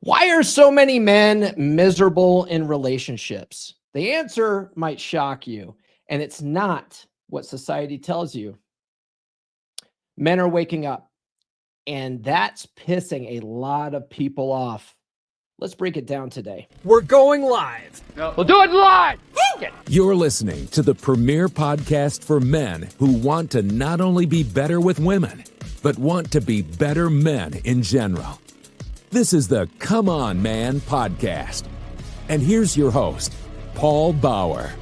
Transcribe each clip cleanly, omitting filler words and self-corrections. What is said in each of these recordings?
Why are so many men miserable in relationships? The answer might shock you, and it's not what society tells you. Men are waking up, and that's pissing a lot of people off. Let's break it down today. We're going live. We'll do it live. You're listening to the premier podcast for men who want to not only be better with women, but want to be better men in general. This is the Come On Man podcast. And here's your host, Paul Bauer.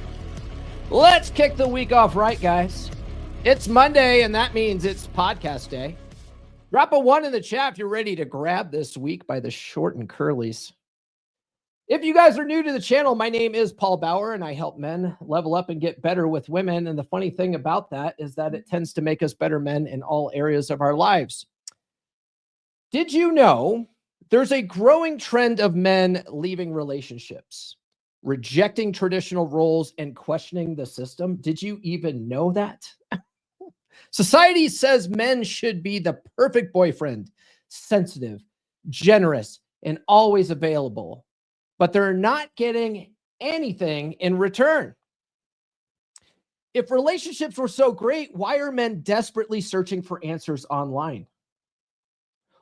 Let's kick the week off right, guys. It's Monday, and that means it's podcast day. Drop a 1 in the chat if you're ready to grab this week by the short and curlies. If you guys are new to the channel, my name is Paul Bauer, and I help men level up and get better with women. And the funny thing about that is that it tends to make us better men in all areas of our lives. Did you know there's a growing trend of men leaving relationships, rejecting traditional roles, and questioning the system? Did you even know that? Society says men should be the perfect boyfriend, sensitive, generous, and always available, but they're not getting anything in return. If relationships were so great, why are men desperately searching for answers online?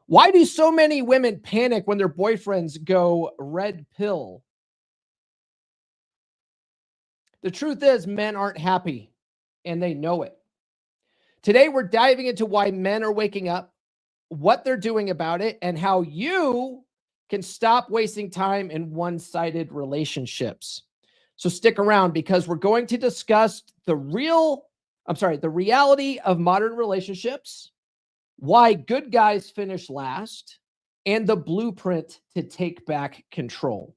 Why do so many women panic when their boyfriends go red pill? The truth is, men aren't happy, and they know it. Today, we're diving into why men are waking up, what they're doing about it, and how you can stop wasting time in one-sided relationships. So stick around, because we're going to discuss the reality of modern relationships, why good guys finish last, and the blueprint to take back control.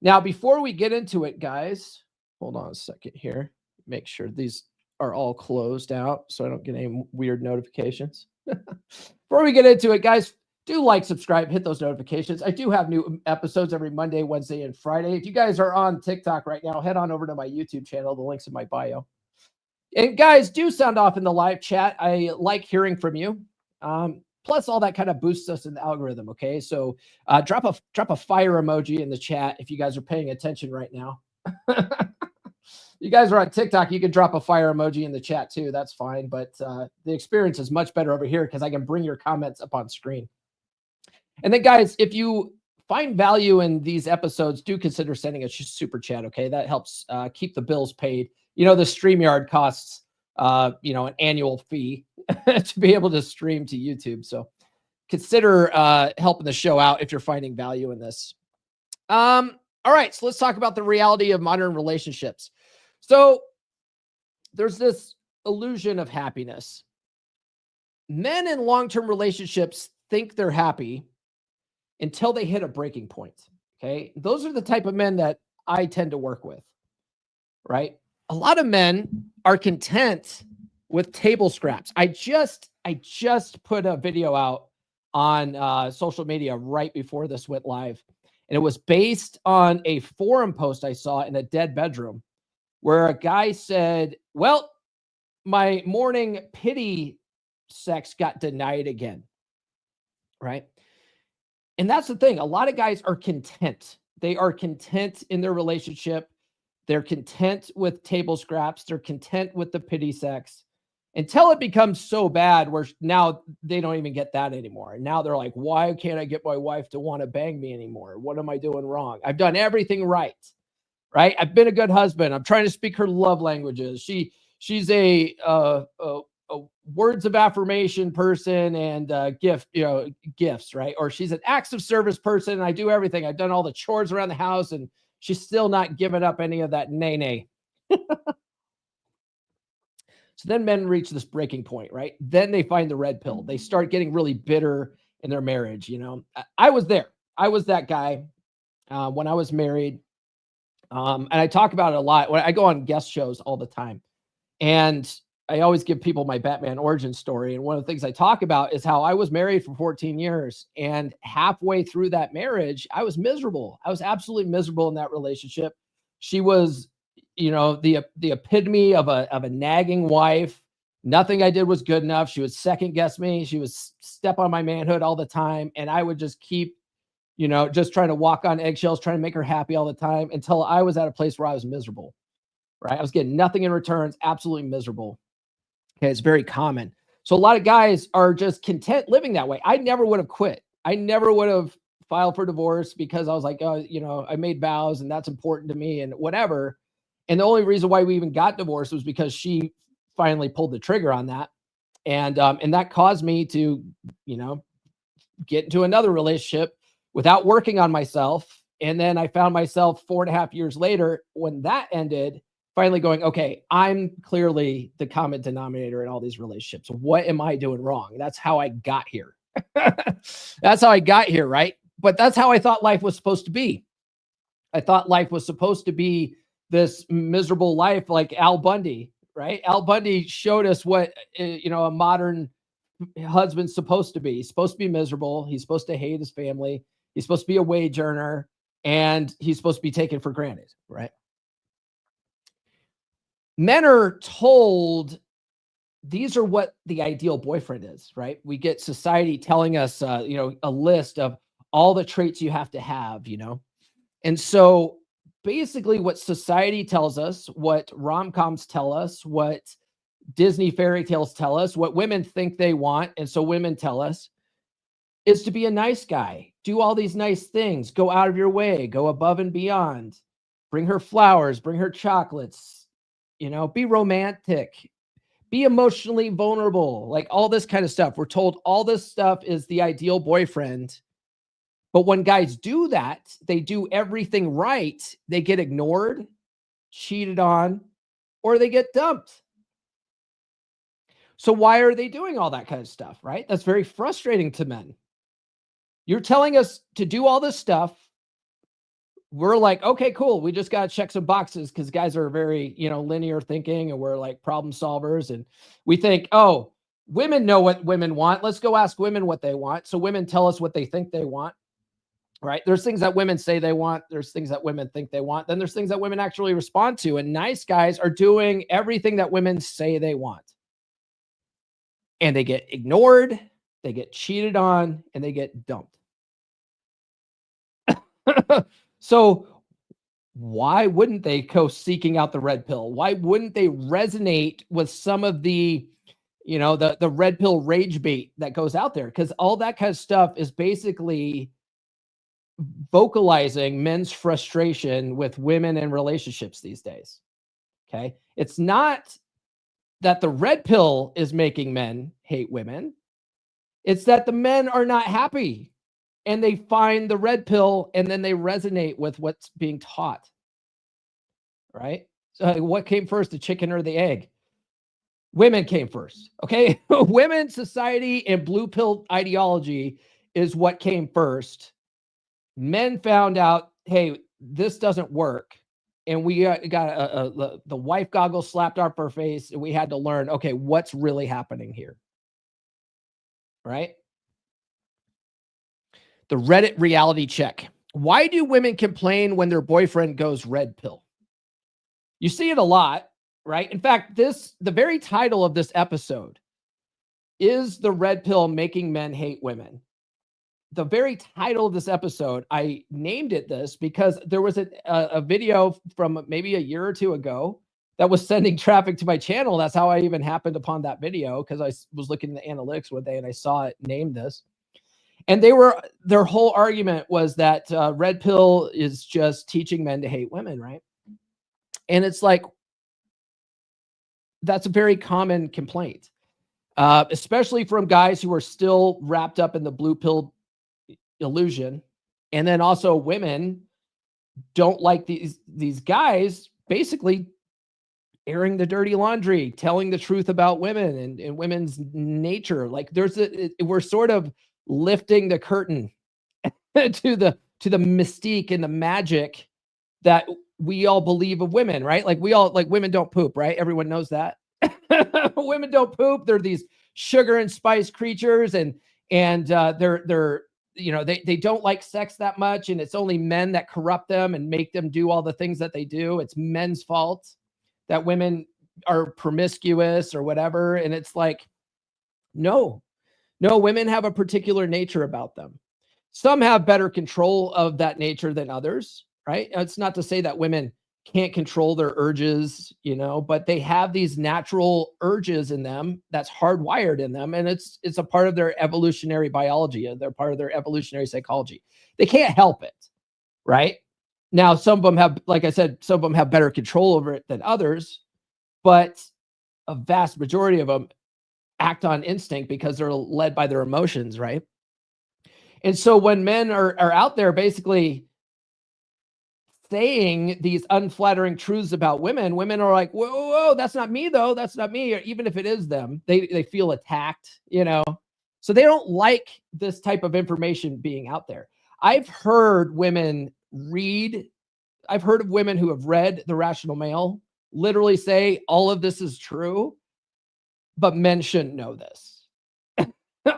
Now, before we get into it, guys, hold on a second here. Make sure these are all closed out so I don't get any weird notifications. Before we get into it, guys, do like, subscribe, hit those notifications. I do have new episodes every Monday, Wednesday, and Friday. If you guys are on TikTok right now, head on over to my YouTube channel. The link's in my bio. And guys, do sound off in the live chat. I like hearing from you. Plus, all that kind of boosts us in the algorithm, okay? So drop a fire emoji in the chat if you guys are paying attention right now. You guys are on TikTok, you can drop a fire emoji in the chat too. That's fine. But the experience is much better over here because I can bring your comments up on screen. And then, guys, if you find value in these episodes, do consider sending a super chat, okay? That helps keep the bills paid. You know, the StreamYard costs, an annual fee to be able to stream to YouTube. So consider helping the show out if you're finding value in this. All right, so let's talk about the reality of modern relationships. So there's this illusion of happiness. Men in long-term relationships think they're happy until they hit a breaking point, okay? Those are the type of men that I tend to work with, right? A lot of men are content with table scraps. I just put a video out on social media right before this went live, and it was based on a forum post I saw in a dead bedroom where a guy said, well, my morning pity sex got denied again, right? And that's the thing. A lot of guys are content. They are content in their relationship. They're content with table scraps. They're content with the pity sex until it becomes so bad where now they don't even get that anymore. And now they're like, why can't I get my wife to want to bang me anymore? What am I doing wrong? I've done everything right. Right? I've been a good husband. I'm trying to speak her love languages. She's a words of affirmation person and gifts, right? Or she's an acts of service person. And I do everything. I've done all the chores around the house, and she's still not giving up any of that nay. So then men reach this breaking point, right? Then they find the red pill. They start getting really bitter in their marriage. You know, I was there. I was that guy when I was married. And I talk about it a lot when I go on guest shows all the time. And I always give people my Batman origin story. And one of the things I talk about is how I was married for 14 years. And halfway through that marriage, I was miserable. I was absolutely miserable in that relationship. She was, the epitome of a nagging wife. Nothing I did was good enough. She would second guess me. She would step on my manhood all the time. And I would just keep just trying to walk on eggshells, trying to make her happy all the time, until I was at a place where I was miserable, right? I was getting nothing in returns, absolutely miserable. Okay, it's very common. So a lot of guys are just content living that way. I never would have quit. I never would have filed for divorce because I was like, oh, I made vows and that's important to me and whatever. And the only reason why we even got divorced was because she finally pulled the trigger on that. And that caused me to, get into another relationship without working on myself. And then I found myself 4.5 years later, when that ended, finally going, okay, I'm clearly the common denominator in all these relationships. What am I doing wrong? That's how I got here. That's how I got here, right? But that's how I thought life was supposed to be. I thought life was supposed to be this miserable life like Al Bundy, right? Al Bundy showed us what, a modern husband's supposed to be. He's supposed to be miserable. He's supposed to hate his family. He's supposed to be a wage earner, and he's supposed to be taken for granted, right? Men are told these are what the ideal boyfriend is, right? We get society telling us, a list of all the traits you have to have, And so basically what society tells us, what rom-coms tell us, what Disney fairy tales tell us, what women think they want, and so women tell us, is to be a nice guy, do all these nice things, go out of your way, go above and beyond, bring her flowers, bring her chocolates, be romantic, be emotionally vulnerable, like all this kind of stuff. We're told all this stuff is the ideal boyfriend. But when guys do that, they do everything right, they get ignored, cheated on, or they get dumped. So why are they doing all that kind of stuff, right? That's very frustrating to men. You're telling us to do all this stuff. We're like, okay, cool. We just got to check some boxes because guys are very, linear thinking, and we're like problem solvers. And we think, oh, women know what women want. Let's go ask women what they want. So women tell us what they think they want, right? There's things that women say they want. There's things that women think they want. Then there's things that women actually respond to. And nice guys are doing everything that women say they want. And they get ignored, they get cheated on, and they get dumped. So why wouldn't they go seeking out the red pill? Why wouldn't they resonate with some of the, the red pill rage bait that goes out there? Because all that kind of stuff is basically vocalizing men's frustration with women in relationships these days. Okay. It's not that the red pill is making men hate women. It's that the men are not happy and they find the red pill and then they resonate with what's being taught. Right? So what came first, the chicken or the egg? Women came first. Okay. Women, society, and blue pill ideology is what came first. Men found out, hey, this doesn't work. And we got the wife goggles slapped up our face, and we had to learn, okay, what's really happening here? Right? The Reddit reality check. Why do women complain when their boyfriend goes red pill? You see it a lot, right? In fact, the very title of this episode is the red pill making men hate women. The very title of this episode, I named it this because there was a video from maybe a year or two ago that was sending traffic to my channel. That's how I even happened upon that video, because I was looking at the analytics one day and I saw it named this. And their whole argument was that red pill is just teaching men to hate women, right? And it's like, that's a very common complaint, especially from guys who are still wrapped up in the blue pill illusion. And then also women don't like these guys basically airing the dirty laundry, telling the truth about women and women's nature. Like we're sort of lifting the curtain to the mystique and the magic that we all believe of women, right? Like women don't poop, right? Everyone knows that. Women don't poop. They're these sugar and spice creatures, and they're they don't like sex that much, and it's only men that corrupt them and make them do all the things that they do. It's men's fault that women are promiscuous or whatever. And it's like, no, women have a particular nature about them. Some have better control of that nature than others, right? It's not to say that women can't control their urges, but they have these natural urges in them that's hardwired in them, and it's a part of their evolutionary biology. They're part of their evolutionary psychology. They can't help it, right? Now, some of them have, like I said, some of them have better control over it than others, but a vast majority of them act on instinct because they're led by their emotions, right? And so when men are out there basically saying these unflattering truths about women, women are like, whoa, that's not me though. That's not me. Or even if it is them, they feel attacked, So they don't like this type of information being out there. I've heard of women who have read The Rational Male literally say all of this is true, but men shouldn't know this.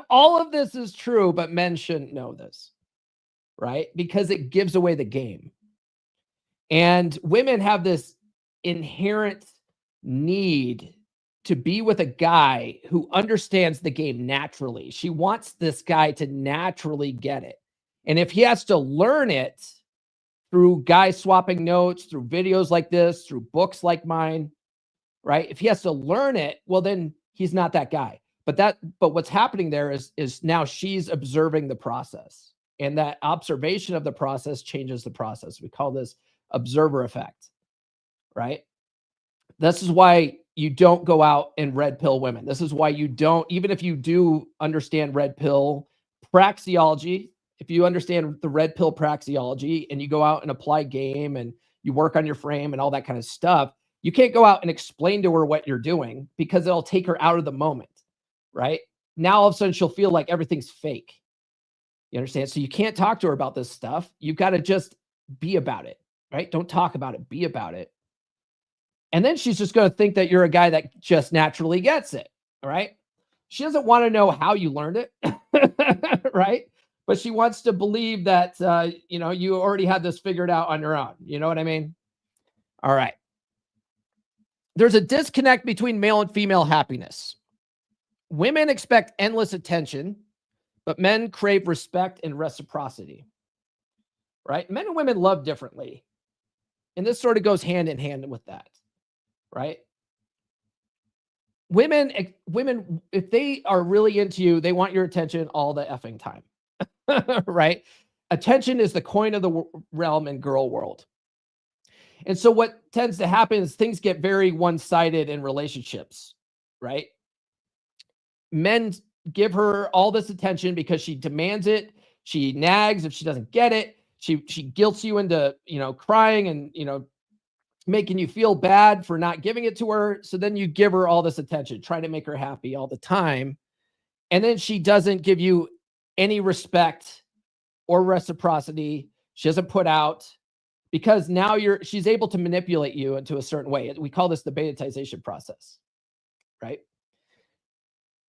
All of this is true, but men shouldn't know this, right? Because it gives away the game. And women have this inherent need to be with a guy who understands the game naturally. She wants this guy to naturally get it. And if he has to learn it through guys swapping notes, through videos like this, through books like mine, right? If he has to learn it, well, then he's not that guy. But what's happening there is now she's observing the process, and that observation of the process changes the process. We call this observer effect, right? This is why you don't go out and red pill women. This is why you don't, even if you do understand red pill praxeology, if you understand the red pill praxeology and you go out and apply game and you work on your frame and all that kind of stuff, you can't go out and explain to her what you're doing because it'll take her out of the moment, right? Now, all of a sudden, she'll feel like everything's fake. You understand? So you can't talk to her about this stuff. You've got to just be about it, right? Don't talk about it. Be about it. And then she's just going to think that you're a guy that just naturally gets it, right? She doesn't want to know how you learned it, right? But she wants to believe that, you already had this figured out on your own. You know what I mean? All right. There's a disconnect between male and female happiness. Women expect endless attention, but men crave respect and reciprocity, right? Men and women love differently. And this sort of goes hand in hand with that, right? Women, if they are really into you, they want your attention all the effing time, right? Attention is the coin of the realm in girl world. And so what tends to happen is things get very one-sided in relationships, right? Men give her all this attention because she demands it. She nags if she doesn't get it. She guilts you into, crying and, making you feel bad for not giving it to her. So then you give her all this attention, trying to make her happy all the time. And then she doesn't give you any respect or reciprocity. She doesn't put out, because now she's able to manipulate you into a certain way. We call this the betatization process, right?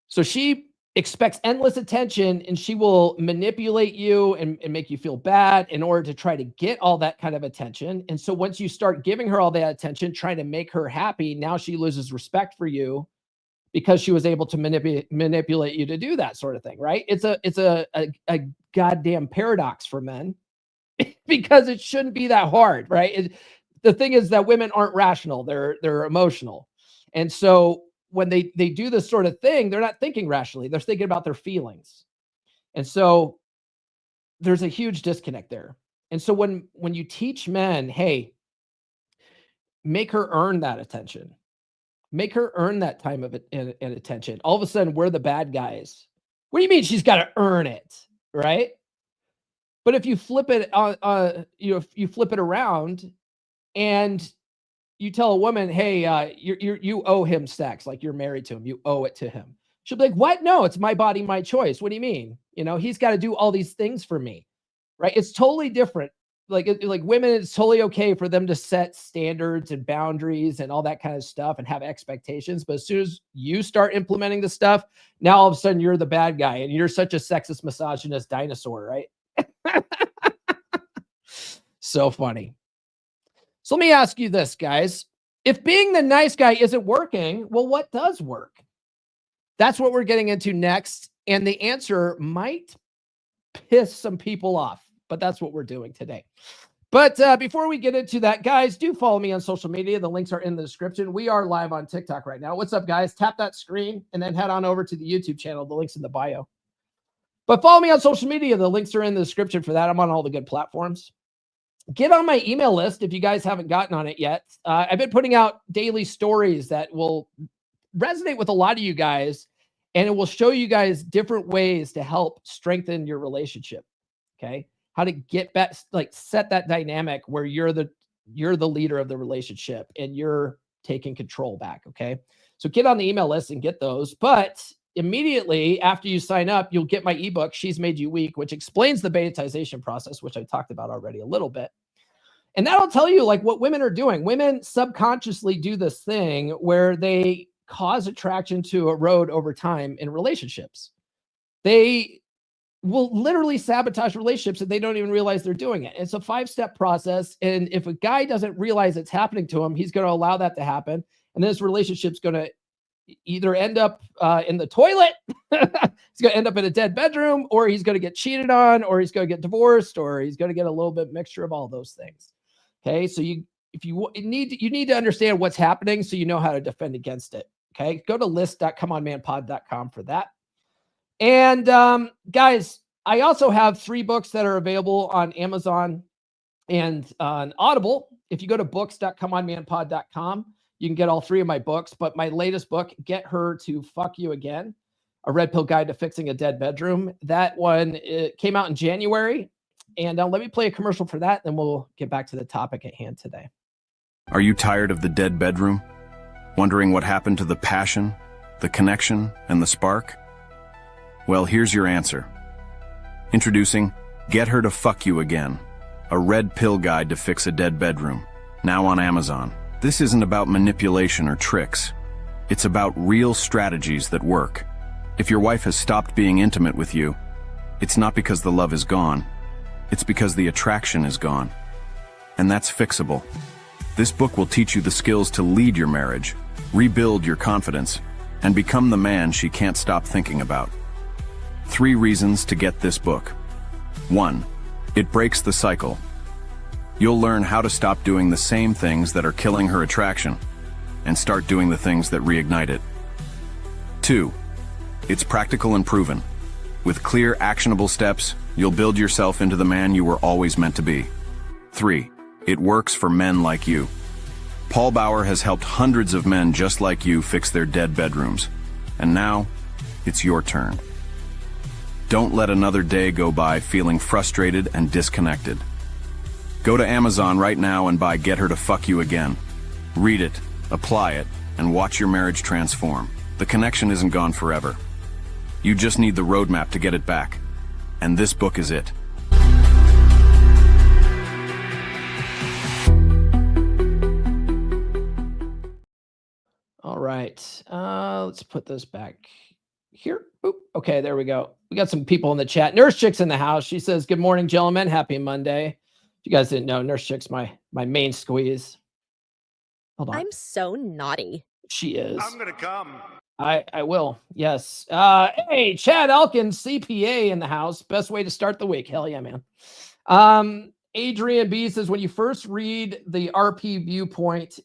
So she expects endless attention, and she will manipulate you and make you feel bad in order to try to get all that kind of attention. And so once you start giving her all that attention, trying to make her happy, now she loses respect for you because she was able to manipulate you to do that sort of thing, right? It's a goddamn paradox for men because it shouldn't be that hard, right? The thing is that women aren't rational. They're emotional. And so when they do this sort of thing, they're not thinking rationally. They're thinking about their feelings. And so there's a huge disconnect there. And so when you teach men, hey, make her earn that attention, make her earn that time of it and attention, all of a sudden we're the bad guys. What do you mean she's got to earn it, right? But if you flip it if you flip it around and you tell a woman, hey, you owe him sex, like you're married to him, you owe it to him. She'll be like, what? No, it's my body, my choice. What do you mean? He's got to do all these things for me, right? It's totally different. Like women, it's totally okay for them to set standards and boundaries and all that kind of stuff and have expectations. But as soon as you start implementing the stuff, now all of a sudden you're the bad guy and you're such a sexist, misogynist dinosaur, right? So funny. So let me ask you this, guys. If being the nice guy isn't working, well, what does work? That's what we're getting into next. And the answer might piss some people off, but that's what we're doing today. But before we get into that, guys, do follow me on social media. The links are in the description. We are live on TikTok right now. What's up, guys? Tap that screen and then head on over to the YouTube channel. The link's in the bio. But follow me on social media. The links are in the description for that. I'm on all the good platforms. Get on my email list if you guys haven't gotten on it yet. I've been putting out daily stories that will resonate with a lot of you guys, and it will show you guys different ways to help strengthen your relationship. Okay. How to get back, like set that dynamic where you're the leader of the relationship and you're taking control back. Okay. So get on the email list and get those. But immediately after you sign up, you'll get my ebook, She's Made You Weak, which explains the betaization process, which I talked about already a little bit. And that'll tell you like what women are doing. Women subconsciously do this thing where they cause attraction to erode over time in relationships. They will literally sabotage relationships and they don't even realize they're doing it. It's a 5-step process. And if a guy doesn't realize it's happening to him, he's going to allow that to happen. And this relationship's going to either end up in the toilet, he's going to end up in a dead bedroom, or he's going to get cheated on, or he's going to get divorced, or he's going to get a little bit mixture of all those things. Okay. So you need to understand what's happening so you know how to defend against it. Okay. Go to list.comeonmanpod.com for that. And guys, I also have 3 books that are available on Amazon and on Audible. If you go to books.comeonmanpod.com, you can get all 3 of my books. But my latest book, Get Her to Fuck You Again, A Red Pill Guide to Fixing a Dead Bedroom. That one, it came out in January. And let me play a commercial for that, and we'll get back to the topic at hand today. Are you tired of the dead bedroom? Wondering what happened to the passion, the connection, and the spark? Well, here's your answer. Introducing Get Her to Fuck You Again, a red pill guide to fix a dead bedroom, now on Amazon. This isn't about manipulation or tricks. It's about real strategies that work. If your wife has stopped being intimate with you, it's not because the love is gone. It's because the attraction is gone. And that's fixable. This book will teach you the skills to lead your marriage, rebuild your confidence, and become the man she can't stop thinking about. 3 reasons to get this book. 1. It breaks the cycle. You'll learn how to stop doing the same things that are killing her attraction and start doing the things that reignite it. 2. It's practical and proven. With clear, actionable steps, you'll build yourself into the man you were always meant to be. 3. It works for men like you. Paul Bauer has helped hundreds of men just like you fix their dead bedrooms. And now, it's your turn. Don't let another day go by feeling frustrated and disconnected. Go to Amazon right now and buy Get Her to Fuck You Again. Read it, apply it, and watch your marriage transform. The connection isn't gone forever. You just need the roadmap to get it back. And this book is it. All right. Let's put this back here. Boop. Okay, there we go. We got some people in the chat. Nurse Chick's in the house. She says, good morning, gentlemen. Happy Monday. If you guys didn't know, Nurse Chick's my main squeeze. Hold on. I'm so naughty. She is. I'm going to come. I will. Yes. Hey, Chad Elkins, CPA in the house. Best way to start the week. Hell yeah, man. Adrian B says, when you first read the RP viewpoint,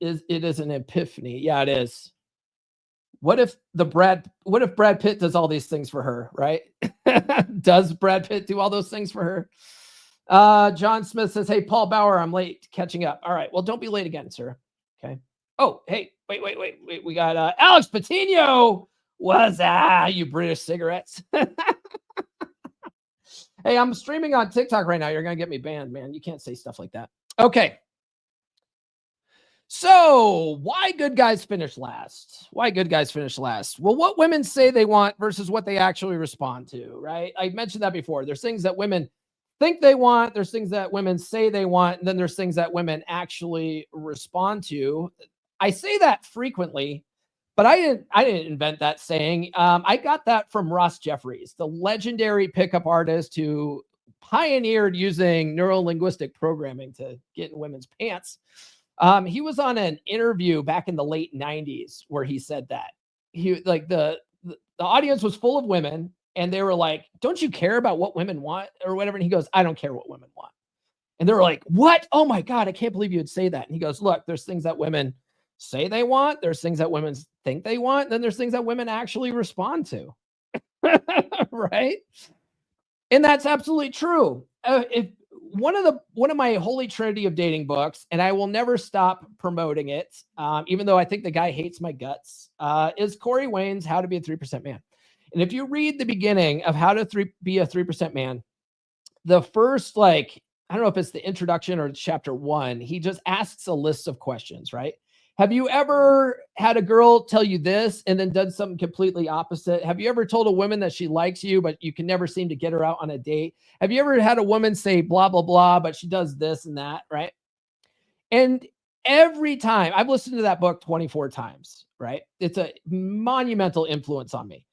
it is an epiphany. Yeah, it is. What if Brad Pitt does all these things for her, right? Does Brad Pitt do all those things for her? John Smith says, hey, Paul Bauer, I'm late catching up. All right. Well, don't be late again, sir. Okay. Oh, hey, wait. We got Alex Patino. What's you British cigarettes? Hey, I'm streaming on TikTok right now. You're going to get me banned, man. You can't say stuff like that. Okay. So why good guys finish last? Why good guys finish last? Well, what women say they want versus what they actually respond to, right? I mentioned that before. There's things that women think they want. There's things that women say they want. And then there's things that women actually respond to. I say that frequently, but I didn't invent that saying. I got that from Ross Jeffries, the legendary pickup artist who pioneered using neuro-linguistic programming to get in women's pants. He was on an interview back in the late 90s where he said that. He like the audience was full of women, And they were like, don't you care about what women want or whatever? And he goes, I don't care what women want. And they were like, what? Oh my God, I can't believe you would say that. And he goes, look, there's things that women say they want. There's things that women think they want. Then there's things that women actually respond to. Right? And that's absolutely true. If one of my holy trinity of dating books, and I will never stop promoting it, even though I think the guy hates my guts, is Corey Wayne's How to Be a 3% Man. And if you read the beginning of How to Be a 3% Man, the first, like, I don't know if it's the introduction or chapter 1, he just asks a list of questions, right? Have you ever had a girl tell you this and then done something completely opposite? Have you ever told a woman that she likes you, but you can never seem to get her out on a date? Have you ever had a woman say blah, blah, blah, but she does this and that, right? And every time, I've listened to that book 24 times, right? It's a monumental influence on me.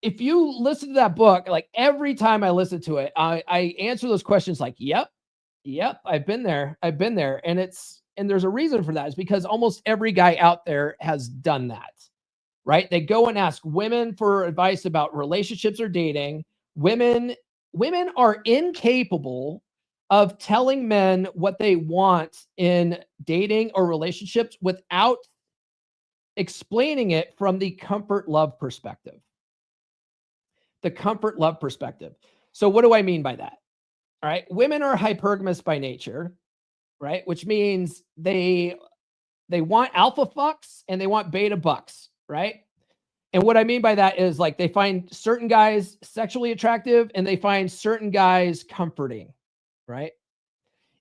If you listen to that book, like every time I listen to it, I answer those questions like, yep, I've been there. And there's a reason for that. Is because almost every guy out there has done that, right? They go and ask women for advice about relationships or dating. Women are incapable of telling men what they want in dating or relationships without explaining it from the comfort love perspective. The comfort love perspective. So what do I mean by that? All right. Women are hypergamous by nature, right? Which means they want alpha fucks and they want beta bucks, right? And what I mean by that is, like, they find certain guys sexually attractive and they find certain guys comforting, right?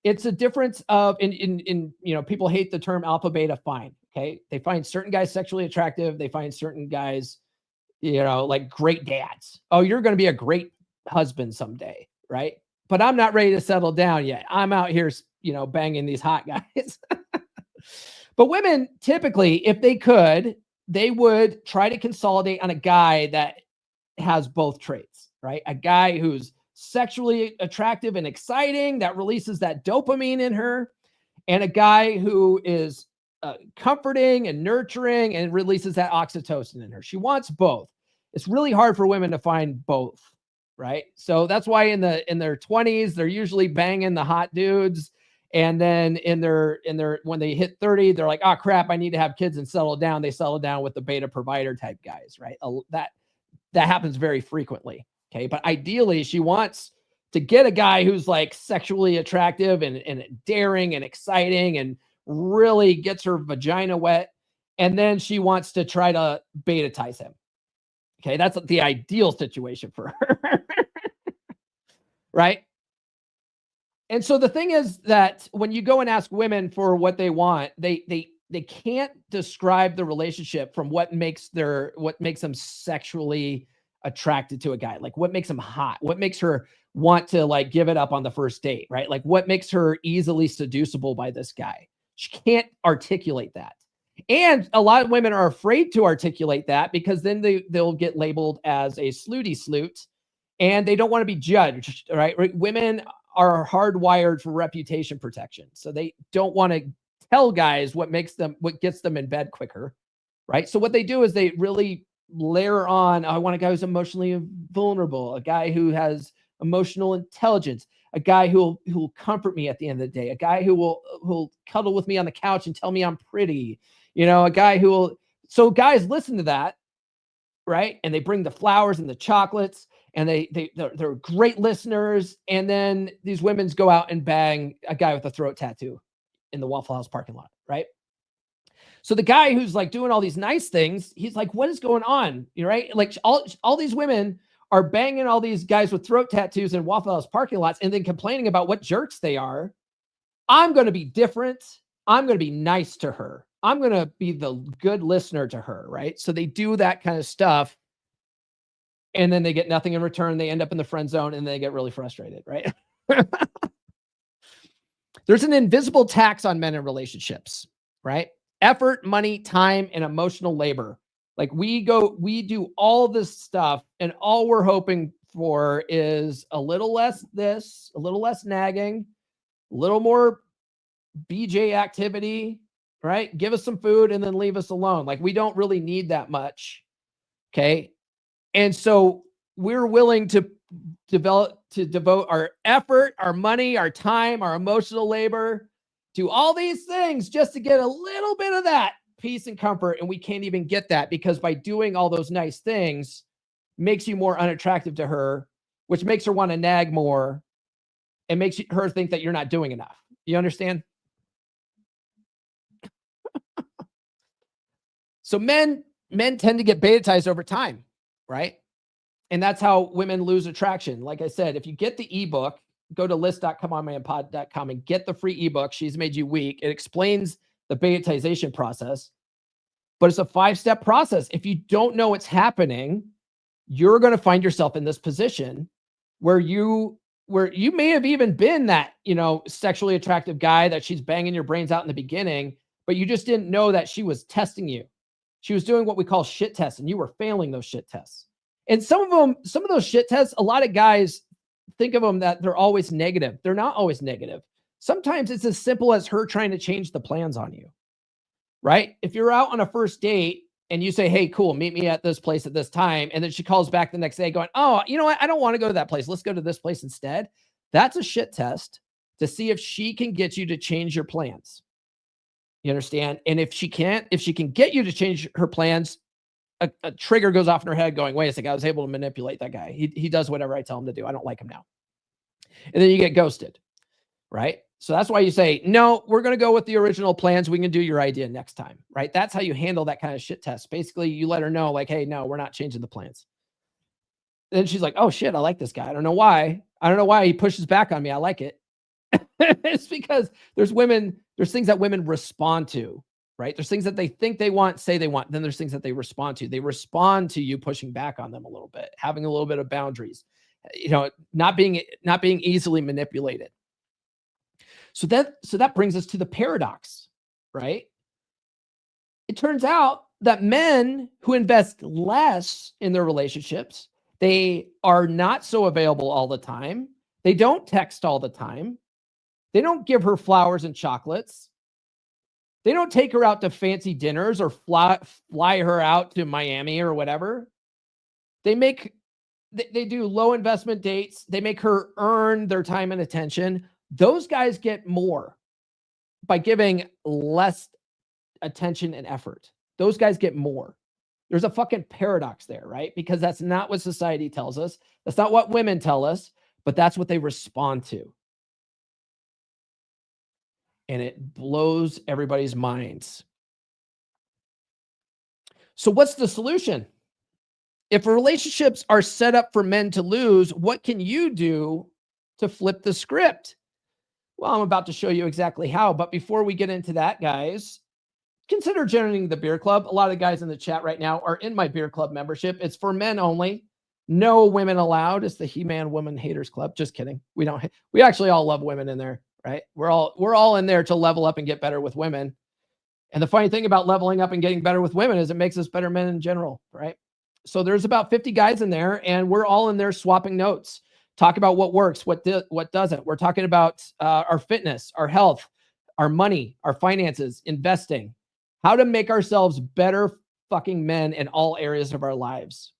It's a difference of, in people hate the term alpha beta, fine. Okay. They find certain guys sexually attractive. They find certain guys, like great dads. Oh, you're going to be a great husband someday, right? But I'm not ready to settle down yet. I'm out here, banging these hot guys. But women, typically, if they could, they would try to consolidate on a guy that has both traits, right? A guy who's sexually attractive and exciting, that releases that dopamine in her, and a guy who is comforting and nurturing and releases that oxytocin in her. She wants both. It's really hard for women to find both, right? So that's why in their 20s, they're usually banging the hot dudes. And then when they hit 30, they're like, oh crap, I need to have kids and settle down. They settle down with the beta provider type guys, right? That happens very frequently. Okay. But ideally she wants to get a guy who's like sexually attractive and daring and exciting and really gets her vagina wet. And then she wants to try to beta-tize him. Okay. That's the ideal situation for her. Right. And so the thing is that when you go and ask women for what they want, they can't describe the relationship from what makes them sexually attracted to a guy. Like what makes them hot, what makes her want to like give it up on the first date, right? Like what makes her easily seducible by this guy. She can't articulate that. And a lot of women are afraid to articulate that because then they'll get labeled as a slutty slut and they don't want to be judged, right? Women are hardwired for reputation protection. So they don't want to tell guys what gets them in bed quicker, right? So what they do is they really layer on, I want a guy who's emotionally vulnerable, a guy who has emotional intelligence, a guy who'll comfort me at the end of the day, a guy who'll cuddle with me on the couch and tell me I'm pretty, a guy so guys listen to that, right? And they bring the flowers and the chocolates and they're great listeners. And then these women go out and bang a guy with a throat tattoo in the Waffle House parking lot, right? So the guy who's like doing all these nice things, he's like, what is going on? Right? Like all these women are banging all these guys with throat tattoos in Waffle House parking lots and then complaining about what jerks they are. I'm going to be different. I'm going to be nice to her. I'm going to be the good listener to her, right? So they do that kind of stuff. And then they get nothing in return. They end up in the friend zone and they get really frustrated, right? There's an invisible tax on men in relationships, right? Effort, money, time, and emotional labor. Like we do all this stuff and all we're hoping for is a little less this, a little less nagging, a little more BJ activity, right? Give us some food and then leave us alone. Like we don't really need that much. Okay. And so we're willing to devote our effort, our money, our time, our emotional labor to all these things just to get a little bit of that peace and comfort. And we can't even get that because by doing all those nice things makes you more unattractive to her, which makes her want to nag more and makes her think that you're not doing enough. You understand? So men tend to get betatized over time, right? And that's how women lose attraction. Like I said, if you get the ebook, go to list.comeonmanpod.com and get the free ebook, She's Made You Weak. It explains the betatization process, but it's a 5-step process. If you don't know what's happening, you're going to find yourself in this position where you may have even been that, sexually attractive guy that she's banging your brains out in the beginning, but you just didn't know that she was testing you. She was doing what we call shit tests, and you were failing those shit tests. And some of those shit tests, a lot of guys think of them that they're always negative. They're not always negative. Sometimes it's as simple as her trying to change the plans on you, right? If you're out on a first date and you say, hey, cool, meet me at this place at this time. And then she calls back the next day going, oh, you know what? I don't want to go to that place. Let's go to this place instead. That's a shit test to see if she can get you to change your plans. You understand? And if she can get you to change her plans, a trigger goes off in her head going, wait a second, I was able to manipulate that guy. He does whatever I tell him to do. I don't like him now. And then you get ghosted, right? So that's why you say, no, we're going to go with the original plans. We can do your idea next time, right? That's how you handle that kind of shit test. Basically, you let her know like, hey, no, we're not changing the plans. Then she's like, oh shit, I like this guy. I don't know why he pushes back on me. I like it. It's because there's things that women respond to, right? There's things that they think they want, say they want. Then there's things that they respond to. They respond to you pushing back on them a little bit, having a little bit of boundaries, not being easily manipulated. So that brings us to the paradox, right? It turns out that men who invest less in their relationships, they are not so available all the time. They don't text all the time. They don't give her flowers and chocolates. They don't take her out to fancy dinners or fly her out to Miami or whatever. They do low investment dates. They make her earn their time and attention. Those guys get more by giving less attention and effort. Those guys get more. There's a fucking paradox there, right? Because that's not what society tells us. That's not what women tell us, but that's what they respond to. And it blows everybody's minds. So what's the solution? If relationships are set up for men to lose, what can you do to flip the script? Well, I'm about to show you exactly how. But before we get into that, guys, consider joining the beer club. A lot of guys in the chat right now are in my beer club membership. It's for men only. No women allowed. It's the He-Man Woman Haters Club. Just kidding. We actually all love women in there, right? We're all in there to level up and get better with women. And the funny thing about leveling up and getting better with women is it makes us better men in general, right? So there's about 50 guys in there, and we're all in there swapping notes. Talk about what works, what doesn't. We're talking about our fitness, our health, our money, our finances, investing, how to make ourselves better fucking men in all areas of our lives.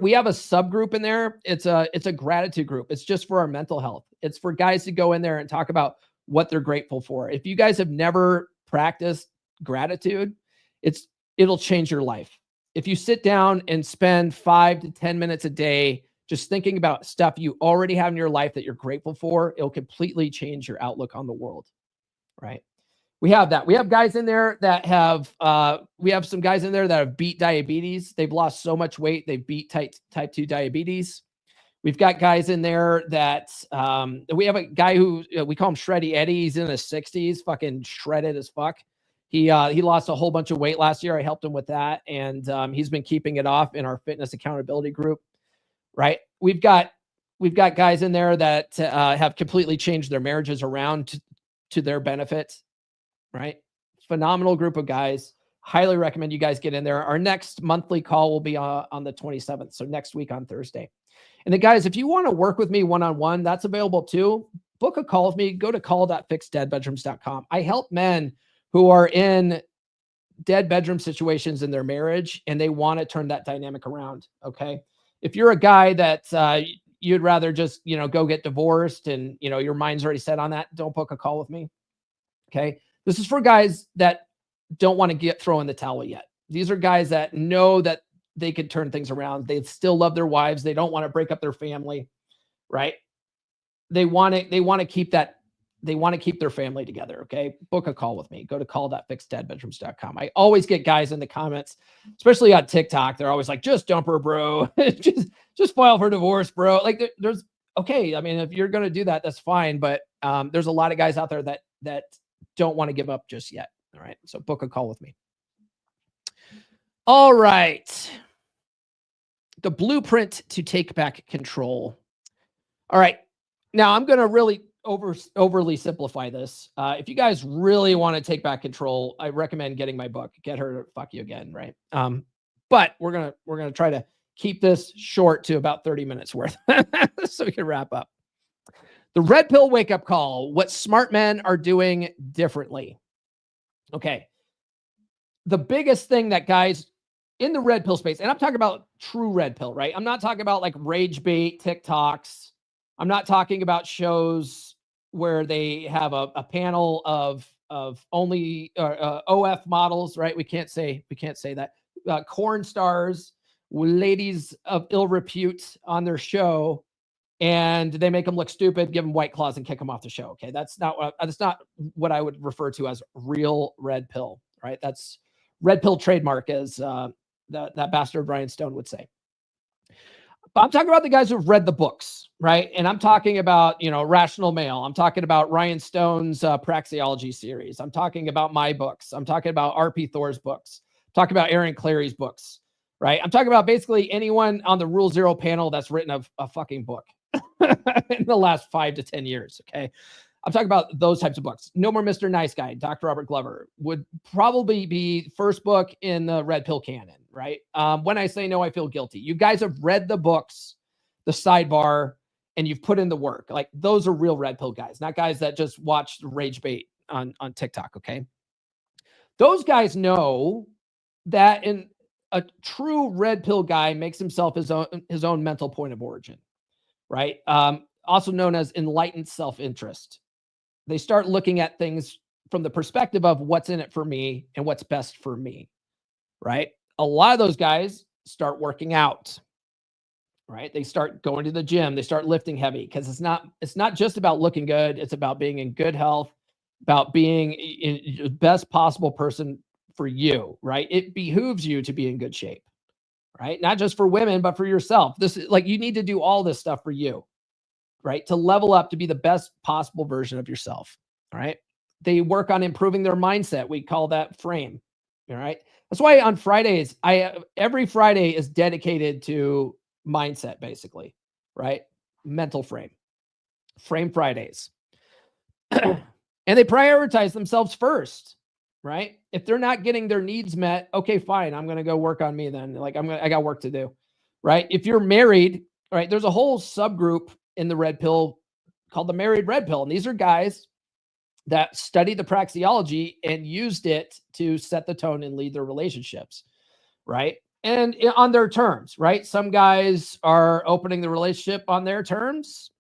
We have a subgroup in there. It's a gratitude group. It's just for our mental health. It's for guys to go in there and talk about what they're grateful for. If you guys have never practiced gratitude, it'll change your life. If you sit down and spend 5 to 10 minutes a day just thinking about stuff you already have in your life that you're grateful for, it'll completely change your outlook on the world, right? We have that. We have guys in there that have, some guys in there that have beat diabetes. They've lost so much weight. They've beat type 2 diabetes. We've got guys in there that, we have a guy who we call him Shreddy Eddie. He's in his 60s, fucking shredded as fuck. He lost a whole bunch of weight last year. I helped him with that. And he's been keeping it off in our fitness accountability group, right? We've got guys in there that have completely changed their marriages around to their benefit. Right? Phenomenal group of guys. Highly recommend you guys get in there. Our next monthly call will be on the 27th. So next week on Thursday. And then guys, if you want to work with me one-on-one, that's available too. Book a call with me. Go to call.fixdeadbedrooms.com. I help men who are in dead bedroom situations in their marriage and they want to turn that dynamic around. Okay. if you're a guy that you'd rather just, go get divorced and, your mind's already set on that, don't book a call with me. Okay. This is for guys that don't want to throw in the towel yet. These are guys that know that they could turn things around. They still love their wives. They don't want to break up their family, right? They want to keep their family together. Okay. Book a call with me. Go to call.fixedadbedrooms.com. I always get guys in the comments, especially on TikTok. They're always like, just dump her, bro. just file for divorce, bro. Like there's okay. I mean, if you're going to do that, that's fine. But there's a lot of guys out there that don't want to give up just yet. All right. So book a call with me. All right. The blueprint to take back control. All right. Now I'm going to really overly simplify this. If you guys really want to take back control, I recommend getting my book, Get Her to Fuck You Again. Right. But we're going to try to keep this short to about 30 minutes worth so we can wrap up. The red pill wake up call, what smart men are doing differently. Okay. The biggest thing that guys in the red pill space, and I'm talking about true red pill, right? I'm not talking about like rage bait TikToks. I'm not talking about shows where they have a panel of only OF models, right? We can't say that. Corn stars, ladies of ill repute on their show, and they make them look stupid, give them White Claws, and kick them off the show. Okay, that's not what I would refer to as real red pill, right? That's red pill trademark, as that bastard Brian Stone would say. But I'm talking about the guys who've read the books, right? And I'm talking about, Rational Male. I'm talking about Ryan Stone's praxeology series. I'm talking about my books. I'm talking about R.P. Thor's books. I'm talking about Aaron Clary's books, right? I'm talking about basically anyone on the Rule Zero panel that's written a fucking book in the last 5 to 10 years, okay? I'm talking about those types of books. No More Mr. Nice Guy, Dr. Robert Glover would probably be first book in the red pill canon, right? When I Say No, I Feel Guilty. You guys have read the books, the sidebar, and you've put in the work. Like those are real red pill guys, not guys that just watch rage bait on TikTok, okay? Those guys know that in a true red pill guy makes himself his own mental point of origin, right? Also known as enlightened self-interest. They start looking at things from the perspective of what's in it for me and what's best for me, right? A lot of those guys start working out, right? They start going to the gym. They start lifting heavy because it's not just about looking good. It's about being in good health, about being in the best possible person for you, right? It behooves you to be in good shape, right? Not just for women, but for yourself. This is like, you need to do all this stuff for you, right? To level up, to be the best possible version of yourself. All right. They work on improving their mindset. We call that frame. All right. That's why on Fridays, every Friday is dedicated to mindset, basically, right? Mental frame Fridays. And they prioritize themselves first, right? If they're not getting their needs met, okay, fine. I'm going to go work on me then. Like I got work to do, right? If you're married, right, there's a whole subgroup in the red pill called the married red pill. And these are guys that studied the praxeology and used it to set the tone and lead their relationships, right? And on their terms, right? Some guys are opening the relationship on their terms,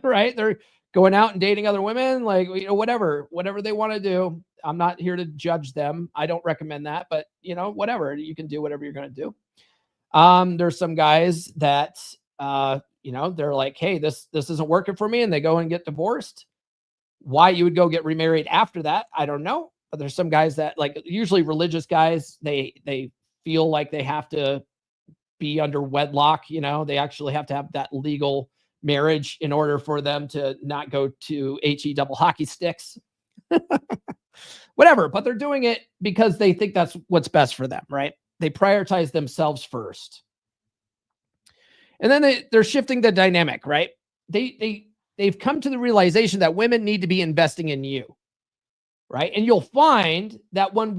right? They're going out and dating other women, like, whatever they want to do. I'm not here to judge them. I don't recommend that, but whatever, you can do whatever you're going to do. There's some guys that, they're like, hey, this isn't working for me. And they go and get divorced. Why you would go get remarried after that, I don't know. But there's some guys that, like, usually religious guys, they feel like they have to be under wedlock. They actually have to have that legal marriage in order for them to not go to HE double hockey sticks. Whatever. But they're doing it because they think that's what's best for them, right? They prioritize themselves first. And then they're shifting the dynamic, right? They've come to the realization that women need to be investing in you, right? And you'll find that when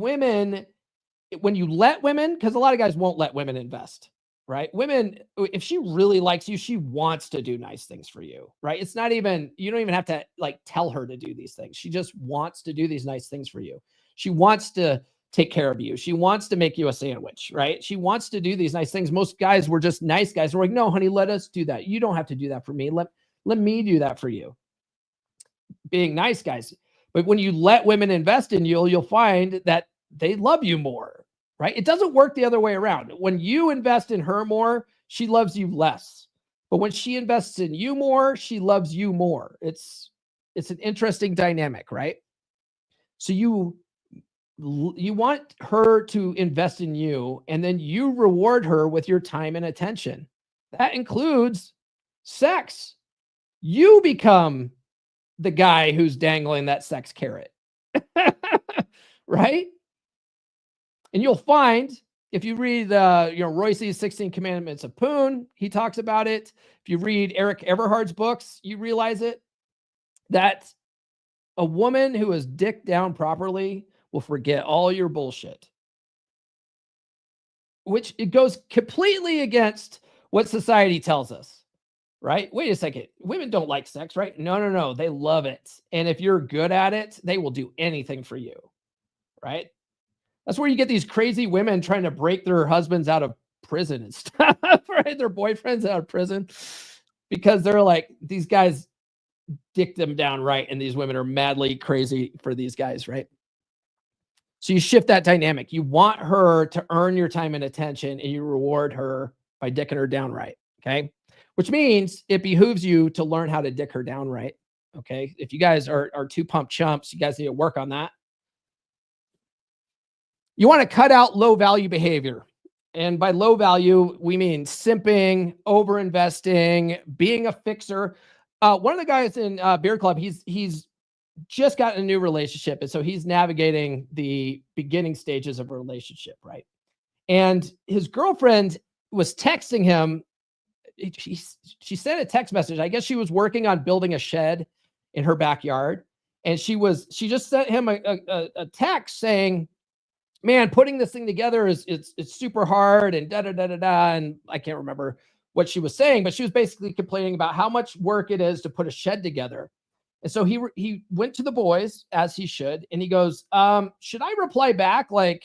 you let women, because a lot of guys won't let women invest, right? Women, if she really likes you, she wants to do nice things for you, right? It's not even, you don't even have to like tell her to do these things. She just wants to do these nice things for you. She wants to take care of you. She wants to make you a sandwich, right? She wants to do these nice things. Most guys were just nice guys. We're like, no, honey, let us do that. You don't have to do that for me. Let me do that for you. Being nice guys. But when you let women invest in you, you'll find that they love you more, right? It doesn't work the other way around. When you invest in her more, she loves you less. But when she invests in you more, she loves you more. It's an interesting dynamic, right? So you want her to invest in you, and then you reward her with your time and attention. That includes sex. You become the guy who's dangling that sex carrot, right? And you'll find, if you read Royce's 16 Commandments of Poon, he talks about it. If you read Eric Everhard's books, you realize it, that a woman who is dicked down properly will forget all your bullshit, which it goes completely against what society tells us, right? Wait a second. Women don't like sex, right? No. They love it. And if you're good at it, they will do anything for you, right? That's where you get these crazy women trying to break their husbands out of prison and stuff, right? Their boyfriends out of prison, because they're like, these guys dick them down right, and these women are madly crazy for these guys, right? So you shift that dynamic. You want her to earn your time and attention, and you reward her by dicking her down right, okay? Which means it behooves you to learn how to dick her down right, okay? If you guys are two pump chumps, you guys need to work on that. You want to cut out low value behavior. And by low value, we mean simping, over-investing, being a fixer. One of the guys in Beer Club, he's just gotten a new relationship. And so he's navigating the beginning stages of a relationship, right? And his girlfriend was texting him. She sent a text message. I guess she was working on building a shed in her backyard. And she just sent him a text saying, man, putting this thing together it's super hard and da-da-da-da-da. And I can't remember what she was saying, but she was basically complaining about how much work it is to put a shed together. And so he went to the boys, as he should, and he goes, should I reply back like,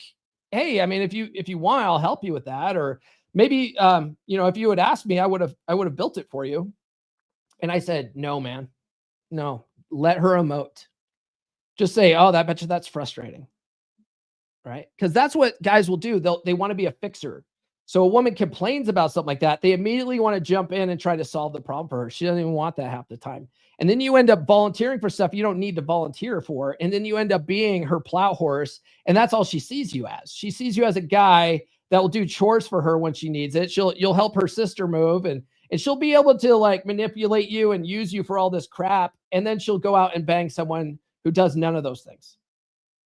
hey, I mean, if you want, I'll help you with that, or maybe if you had asked me, I would have built it for you. And I said, no, man, no, let her emote. Just say, oh, I bet you that's frustrating, right? Because that's what guys will do. They want to be a fixer. So a woman complains about something like that, they immediately want to jump in and try to solve the problem for her. She doesn't even want that half the time. And then you end up volunteering for stuff you don't need to volunteer for. And then you end up being her plow horse. And that's all she sees you as. She sees you as a guy that will do chores for her when she needs it. You'll help her sister move, and she'll be able to like manipulate you and use you for all this crap. And then she'll go out and bang someone who does none of those things,